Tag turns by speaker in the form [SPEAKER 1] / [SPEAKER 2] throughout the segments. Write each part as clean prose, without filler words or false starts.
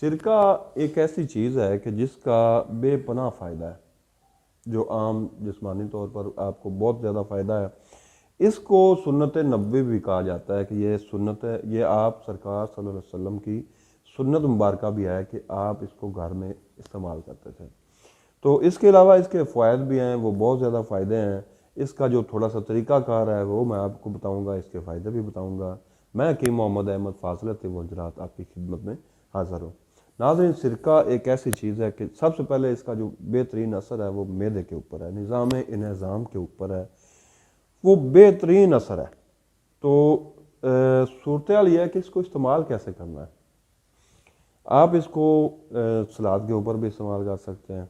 [SPEAKER 1] سرکہ ایک ایسی چیز ہے کہ جس کا بے پناہ فائدہ ہے، جو عام جسمانی طور پر آپ کو بہت زیادہ فائدہ ہے۔ اس کو سنت نبوی بھی کہا جاتا ہے کہ یہ سنت ہے، یہ آپ سرکار صلی اللہ علیہ وسلم کی سنت مبارکہ بھی ہے کہ آپ اس کو گھر میں استعمال کرتے تھے۔ تو اس کے علاوہ اس کے فوائد بھی ہیں، وہ بہت زیادہ فائدے ہیں۔ اس کا جو تھوڑا سا طریقہ کار ہے وہ میں آپ کو بتاؤں گا، اس کے فائدے بھی بتاؤں گا۔ میں حکیم محمد احمد فاضل طب و زراعت آپ کی خدمت میں حاضر ہوں۔ ناظرین، سرکہ ایک ایسی چیز ہے کہ سب سے پہلے اس کا جو بہترین اثر ہے وہ معدے کے اوپر ہے، نظام انہضام کے اوپر ہے، وہ بہترین اثر ہے۔ تو صورتحال یہ ہے کہ اس کو استعمال کیسے کرنا ہے۔ آپ اس کو سلاد کے اوپر بھی استعمال کر سکتے ہیں،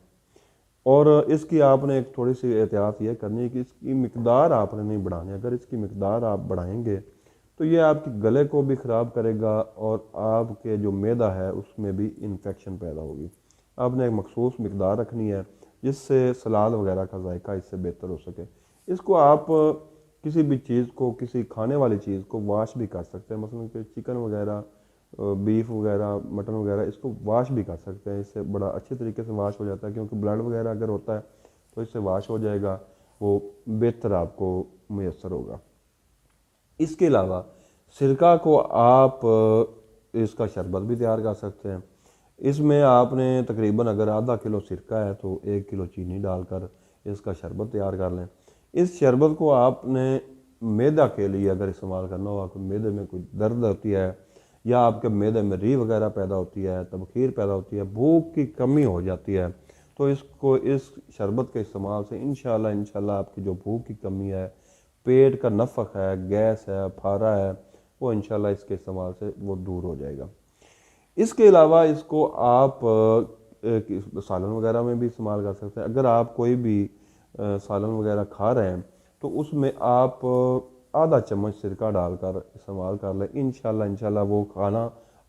[SPEAKER 1] اور اس کی آپ نے ایک تھوڑی سی احتیاط یہ کرنی ہے کہ اس کی مقدار آپ نے نہیں بڑھانی۔ اگر اس کی مقدار آپ بڑھائیں گے تو یہ آپ کے گلے کو بھی خراب کرے گا، اور آپ کے جو معدہ ہے اس میں بھی انفیکشن پیدا ہوگی۔ آپ نے ایک مخصوص مقدار رکھنی ہے جس سے سلاد وغیرہ کا ذائقہ اس سے بہتر ہو سکے۔ اس کو آپ کسی بھی چیز کو، کسی کھانے والی چیز کو واش بھی کر سکتے ہیں، مثلا کہ چکن وغیرہ، بیف وغیرہ، مٹن وغیرہ، اس کو واش بھی کر سکتے ہیں۔ اس سے بڑا اچھے طریقے سے واش ہو جاتا ہے، کیونکہ بلڈ وغیرہ اگر ہوتا ہے تو اس سے واش ہو جائے گا، وہ بہتر آپ کو میسر ہوگا۔ اس کے علاوہ سرکہ کو آپ اس کا شربت بھی تیار کر سکتے ہیں۔ اس میں آپ نے تقریباً اگر آدھا کلو سرکہ ہے تو 1 کلو چینی ڈال کر اس کا شربت تیار کر لیں۔ اس شربت کو آپ نے معدہ کے لیے اگر استعمال کرنا ہوا، کہ معدے میں کوئی درد ہوتی ہے، یا آپ کے معدے میں ری وغیرہ پیدا ہوتی ہے، تبخیر پیدا ہوتی ہے، بھوک کی کمی ہو جاتی ہے، تو اس شربت کے استعمال سے انشاءاللہ آپ کی جو بھوک کی کمی ہے، پیٹ کا نفخ ہے، گیس ہے، پھارا ہے، وہ انشاءاللہ اس کے استعمال سے وہ دور ہو جائے گا۔ اس کے علاوہ اس کو آپ سالن وغیرہ میں بھی استعمال کر سکتے ہیں۔ اگر آپ کوئی بھی سالن وغیرہ کھا رہے ہیں تو اس میں آپ آدھا چمچ سرکہ ڈال کر استعمال کر لیں۔ انشاءاللہ وہ کھانا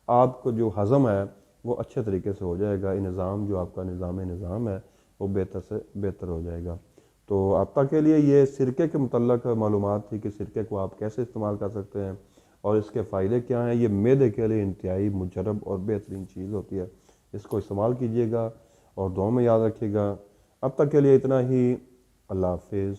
[SPEAKER 1] آپ کو جو ہضم ہے وہ اچھے طریقے سے ہو جائے گا، نظام جو آپ کا نظام ہے وہ بہتر سے بہتر ہو جائے گا۔ تو آپ تک کے لیے یہ سرکے کے متعلق معلومات تھی کہ سرکے کو آپ کیسے استعمال کر سکتے ہیں اور اس کے فائدے کیا ہیں۔ یہ معدے کے لیے انتہائی مجرب اور بہترین چیز ہوتی ہے، اس کو استعمال کیجیے گا اور دعاؤں میں یاد رکھیے گا۔ اب تک کے لیے اتنا ہی، اللہ حافظ۔